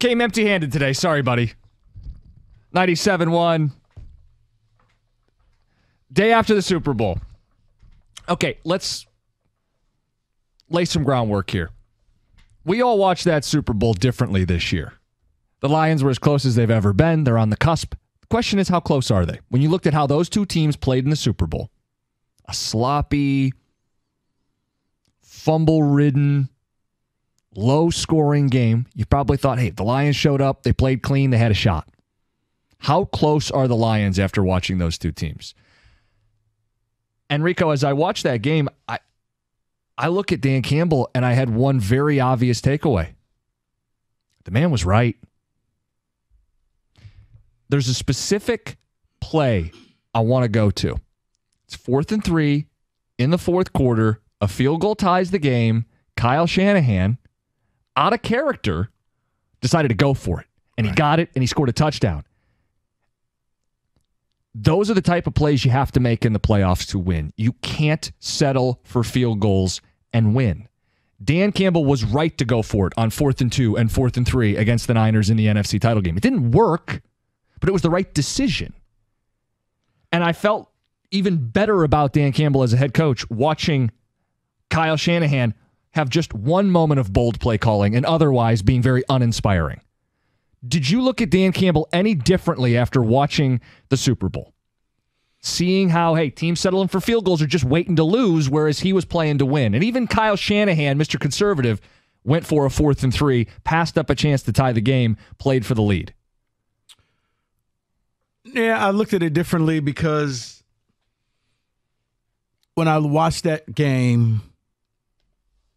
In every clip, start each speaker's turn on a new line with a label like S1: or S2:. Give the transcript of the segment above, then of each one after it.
S1: Came empty-handed today. Sorry, buddy. 97-1. Day after the Super Bowl. Okay, let's lay some groundwork here. We all watched that Super Bowl differently this year. The Lions were as close as they've ever been. They're on the cusp. The question is, how close are they? When you looked at how those two teams played in the Super Bowl, a sloppy, fumble-ridden, low-scoring game, you probably thought, hey, the Lions showed up, they played clean, they had a shot. How close are the Lions after watching those two teams? And Rico, as I watched that game, I look at Dan Campbell and I had one very obvious takeaway. The man was right. There's a specific play I want to go to. It's 4th and 3 in the fourth quarter. A field goal ties the game. Kyle Shanahan, out of character, decided to go for it. And he got it, and he scored a touchdown. Those are the type of plays you have to make in the playoffs to win. You can't settle for field goals and win. Dan Campbell was right to go for it on 4th and 2 and 4th and 3 against the Niners in the NFC title game. It didn't work, but it was the right decision. And I felt even better about Dan Campbell as a head coach watching Kyle Shanahan have just one moment of bold play calling and otherwise being very uninspiring. Did you look at Dan Campbell any differently after watching the Super Bowl? Seeing how, hey, teams settling for field goals are just waiting to lose, whereas he was playing to win. And even Kyle Shanahan, Mr. Conservative, went for a 4th and 3, passed up a chance to tie the game, played for the lead.
S2: Yeah, I looked at it differently because when I watched that game,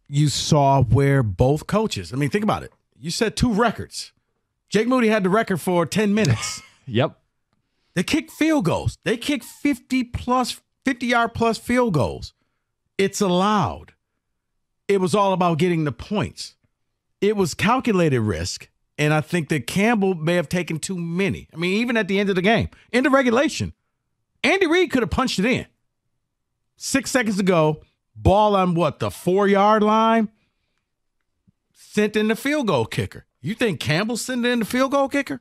S2: you saw where both coaches, I mean, think about it. You said 2 records. Jake Moody had the record for 10 minutes.
S1: Yep.
S2: They kicked field goals. They kicked 50-yard plus field goals. It's allowed. It was all about getting the points. It was calculated risk, and I think that Campbell may have taken too many. I mean, even at the end of the game, end of regulation, Andy Reid could have punched it in. 6 seconds to go, ball on what, the 4-yard line? Sent in the field goal kicker. You think Campbell sent in the field goal kicker?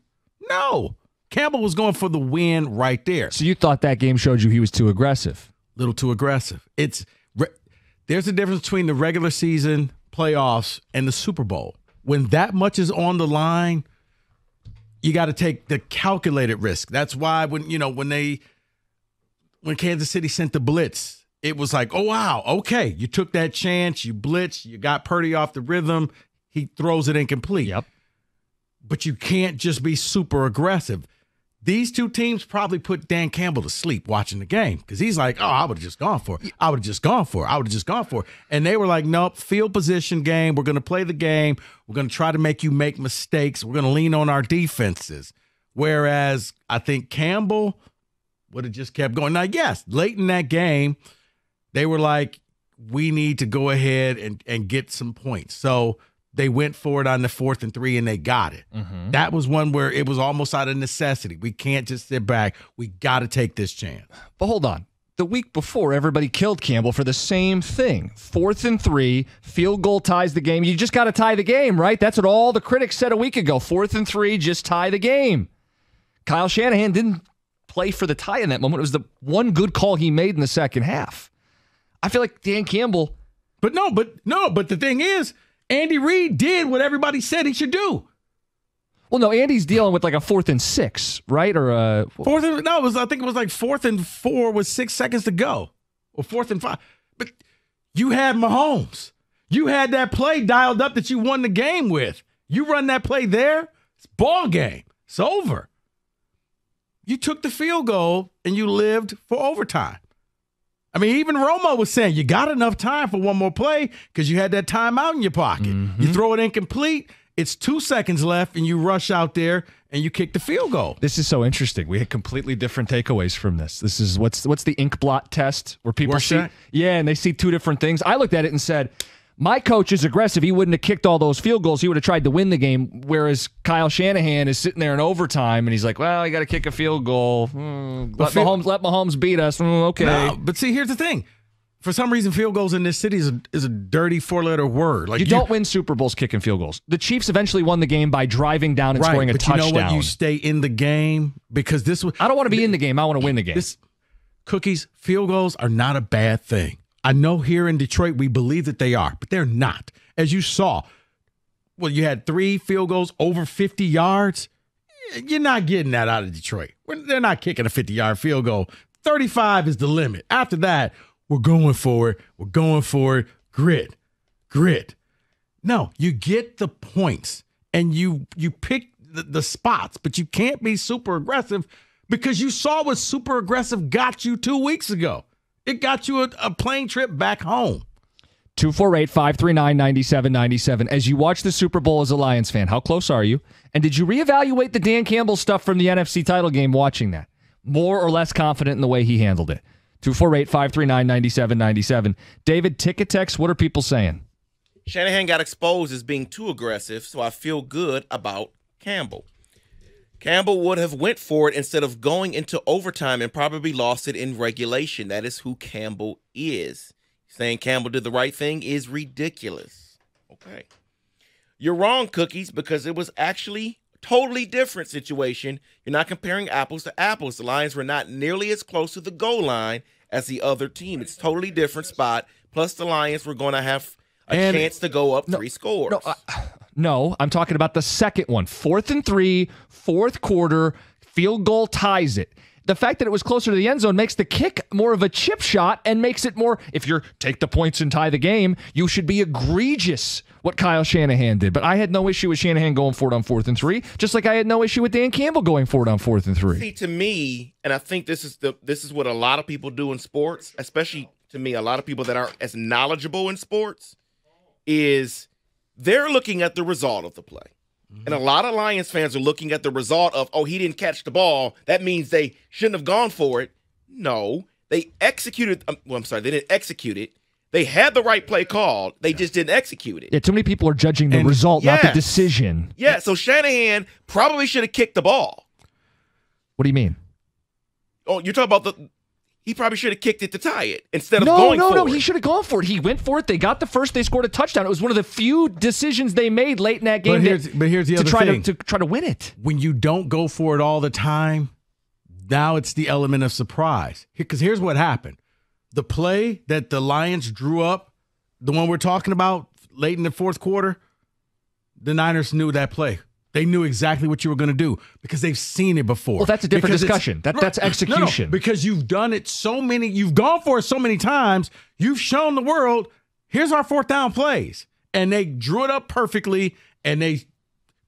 S2: No. Campbell was going for the win right there.
S1: So you thought that game showed you he was too aggressive?
S2: Little too aggressive. There's a difference between the regular season, playoffs, and the Super Bowl. When that much is on the line, you got to take the calculated risk. That's why when Kansas City sent the blitz, it was like, oh, wow, okay, you took that chance, you blitzed, you got Purdy off the rhythm, he throws it incomplete.
S1: Yep.
S2: But you can't just be super aggressive. These two teams probably put Dan Campbell to sleep watching the game because he's like, oh, I would have just gone for it. I would have just gone for it. I would have just gone for it. And they were like, nope, field position game. We're going to play the game. We're going to try to make you make mistakes. We're going to lean on our defenses. Whereas I think Campbell would have just kept going. Now, yes, late in that game, they were like, we need to go ahead and get some points. So they went for it on the 4th and 3, and they got it. Mm-hmm. That was one where it was almost out of necessity. We can't just sit back. We got to take this chance.
S1: But hold on. The week before, everybody killed Campbell for the same thing. 4th and 3, field goal ties the game. You just got to tie the game, right? That's what all the critics said a week ago. 4th and 3, just tie the game. Kyle Shanahan didn't play for the tie in that moment. It was the one good call he made in the second half. I feel like Dan Campbell.
S2: But the thing is, Andy Reid did what everybody said he should do.
S1: Well, no, Andy's dealing with like a 4th and 6, right? Or I think
S2: it was like 4th and 4 with 6 seconds to go, or 4th and 5. But you had Mahomes. You had that play dialed up that you won the game with. You run that play there, it's ball game. It's over. You took the field goal and you lived for overtime. I mean, even Romo was saying you got enough time for one more play because you had that timeout in your pocket. Mm-hmm. You throw it incomplete, it's 2 seconds left, and you rush out there and you kick the field goal.
S1: This is so interesting. We had completely different takeaways from this. This is what's the ink blot test where people see that? Yeah, and they see 2 different things. I looked at it and said, my coach is aggressive. He wouldn't have kicked all those field goals. He would have tried to win the game, whereas Kyle Shanahan is sitting there in overtime, and he's like, well, you got to kick a field goal. Let Mahomes beat us. Okay.
S2: No, but see, here's the thing. For some reason, field goals in this city is a dirty 4-letter word. Like
S1: you don't win Super Bowls kicking field goals. The Chiefs eventually won the game by driving down and scoring a touchdown.
S2: You know what? You stay in the game because this was.
S1: I don't want to be in the game. I want to win the game.
S2: Cookies, field goals are not a bad thing. I know here in Detroit we believe that they are, but they're not. As you saw, you had 3 field goals over 50 yards. You're not getting that out of Detroit. They're not kicking a 50-yard field goal. 35 is the limit. After that, we're going for it. We're going for it. Grit. No, you get the points, and you pick the spots, but you can't be super aggressive because you saw what super aggressive got you 2 weeks ago. It got you a plane trip back home.
S1: 248-539-9797. As you watch the Super Bowl as a Lions fan, how close are you? And did you reevaluate the Dan Campbell stuff from the NFC title game watching that? More or less confident in the way he handled it? 248-539-9797. David, ticket text, what are people saying?
S3: Shanahan got exposed as being too aggressive, so I feel good about Campbell. Campbell would have went for it instead of going into overtime and probably lost it in regulation. That is who Campbell is. Saying Campbell did the right thing is ridiculous. Okay. You're wrong, Cookies, because it was actually a totally different situation. You're not comparing apples to apples. The Lions were not nearly as close to the goal line as the other team. It's a totally different spot. Plus, the Lions were going to have a chance to go up 3 scores.
S1: No, I'm talking about the second one. 4th and 3, fourth quarter, field goal ties it. The fact that it was closer to the end zone makes the kick more of a chip shot and makes it more, if you're take the points and tie the game, you should be egregious what Kyle Shanahan did. But I had no issue with Shanahan going for it on 4th and 3, just like I had no issue with Dan Campbell going for it on 4th and 3.
S3: See, to me, and I think this is what a lot of people do in sports, especially to me, a lot of people that aren't as knowledgeable in sports, is they're looking at the result of the play. And a lot of Lions fans are looking at the result of, he didn't catch the ball. That means they shouldn't have gone for it. No, they executed. They didn't execute it. They had the right play called. They just didn't execute it.
S1: Yeah, too many people are judging the result, not the decision.
S3: Yeah, so Shanahan probably should have kicked the ball.
S1: What do you mean?
S3: Oh, you're talking about he probably should have kicked it to tie it instead of going for it.
S1: No, he should have gone for it. He went for it. They got the first. They scored a touchdown. It was one of the few decisions they made late in that game.
S2: But here's the other thing.
S1: To try to win it.
S2: When you don't go for it all the time, now it's the element of surprise. Because here's what happened. The play that the Lions drew up, the one we're talking about late in the fourth quarter, the Niners knew that play. They knew exactly what you were going to do because they've seen it before.
S1: Well, that's a different discussion. That's execution.
S2: No, because you've done it you've gone for it so many times. You've shown the world, here's our 4th down plays. And they drew it up perfectly, and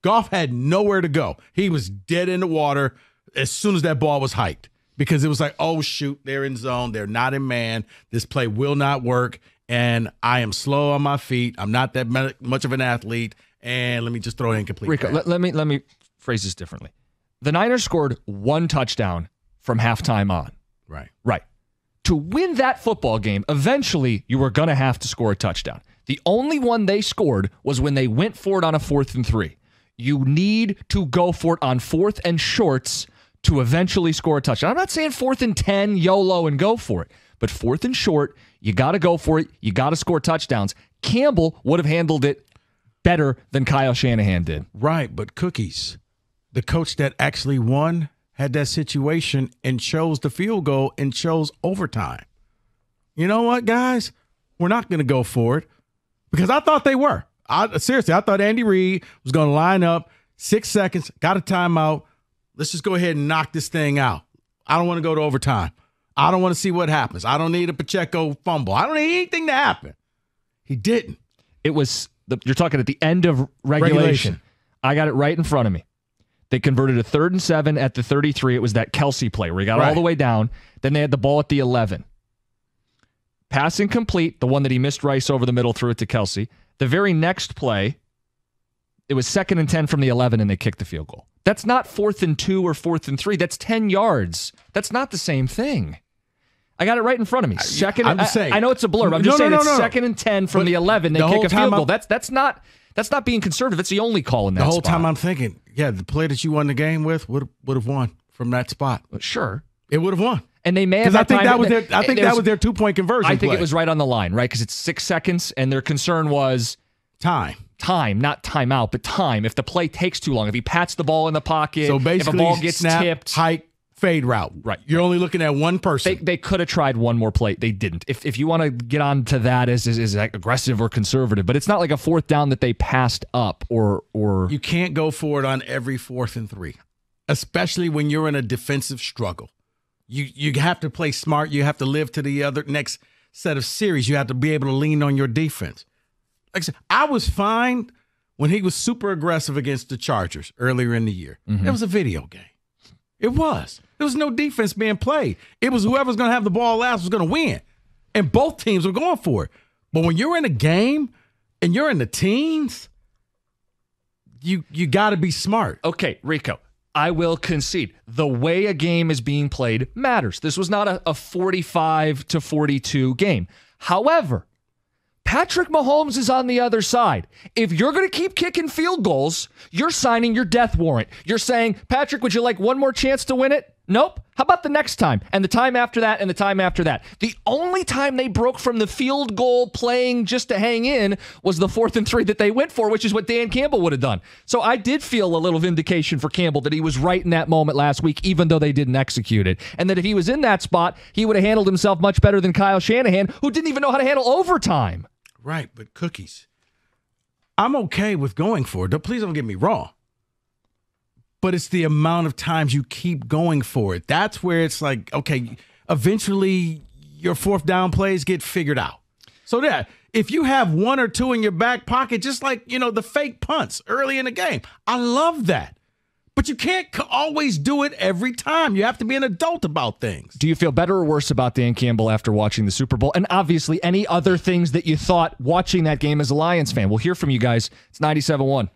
S2: Goff had nowhere to go. He was dead in the water as soon as that ball was hiked because it was like, oh, shoot, they're in zone. They're not in man. This play will not work, and I am slow on my feet. I'm not that much of an athlete. And let me just throw it incomplete.
S1: Rico, let me phrase this differently. The Niners scored 1 touchdown from halftime on. Right. To win that football game, eventually you were going to have to score a touchdown. The only one they scored was when they went for it on a 4th and 3. You need to go for it on 4th and shorts to eventually score a touchdown. I'm not saying 4th and 10, YOLO, and go for it. But 4th and short, you got to go for it. You got to score touchdowns. Campbell would have handled it better than Kyle Shanahan did.
S2: Right, but Cookies, the coach that actually won, had that situation and chose the field goal and chose overtime. You know what, guys? We're not going to go for it because I thought they were. Seriously, I thought Andy Reid was going to line up 6 seconds, got a timeout. Let's just go ahead and knock this thing out. I don't want to go to overtime. I don't want to see what happens. I don't need a Pacheco fumble. I don't need anything to happen. He didn't.
S1: It was... You're talking at the end of regulation. I got it right in front of me. They converted a 3rd and 7 at the 33. It was that Kelsey play where he got all the way down. Then they had the ball at the 11. Pass incomplete, the one that he missed Rice over the middle, threw it to Kelsey. The very next play, it was 2nd and 10 from the 11, and they kicked the field goal. That's not 4th and 2 or 4th and 3. That's 10 yards. That's not the same thing. I got it right in front of me.
S2: I'm just saying.
S1: I know it's a blurb. I'm just saying it's 2nd and 10 from the 11. They kick a field goal. That's not being conservative. It's the only call in that spot.
S2: The whole time I'm thinking, the play that you won the game with would have won from that spot.
S1: Sure.
S2: It would have won.
S1: And they may have
S2: because I think
S1: time,
S2: that was their. I think that was their 2-point conversion.
S1: I think
S2: play.
S1: it was right on the line, right? Because it's 6 seconds, and their concern was
S2: time,
S1: not timeout, but time. If the play takes too long, if he pats the ball in the pocket,
S2: so basically,
S1: if a ball gets
S2: snap,
S1: tipped,
S2: hike, fade route.
S1: Right.
S2: You're only looking at one person.
S1: They could have tried one more play. They didn't. If you want to get on to that as aggressive or conservative, but it's not like a fourth down that they passed up or
S2: you can't go for it on every 4th and 3, especially when you're in a defensive struggle. You have to play smart. You have to live to the other next set of series. You have to be able to lean on your defense. Like I said, I was fine when he was super aggressive against the Chargers earlier in the year. It was a video game. It was. There was no defense being played. It was whoever's going to have the ball last was going to win. And both teams were going for it. But when you're in a game and you're in the teens, you got to be smart.
S1: Okay, Rico, I will concede. The way a game is being played matters. This was not a 45-42 game. However, Patrick Mahomes is on the other side. If you're going to keep kicking field goals, you're signing your death warrant. You're saying, Patrick, would you like one more chance to win it? Nope. How about the next time? And the time after that, and the time after that. The only time they broke from the field goal playing just to hang in was the 4th and 3 that they went for, which is what Dan Campbell would have done. So I did feel a little vindication for Campbell that he was right in that moment last week, even though they didn't execute it. And that if he was in that spot, he would have handled himself much better than Kyle Shanahan, who didn't even know how to handle overtime.
S2: Right, but cookies. I'm okay with going for it. Please don't get me wrong. But it's the amount of times you keep going for it. That's where it's like, okay, eventually your 4th down plays get figured out. So that if you have 1 or 2 in your back pocket, just like, the fake punts early in the game, I love that. But you can't always do it every time. You have to be an adult about things.
S1: Do you feel better or worse about Dan Campbell after watching the Super Bowl? And obviously, any other things that you thought watching that game as a Lions fan? We'll hear from you guys. It's 97.1.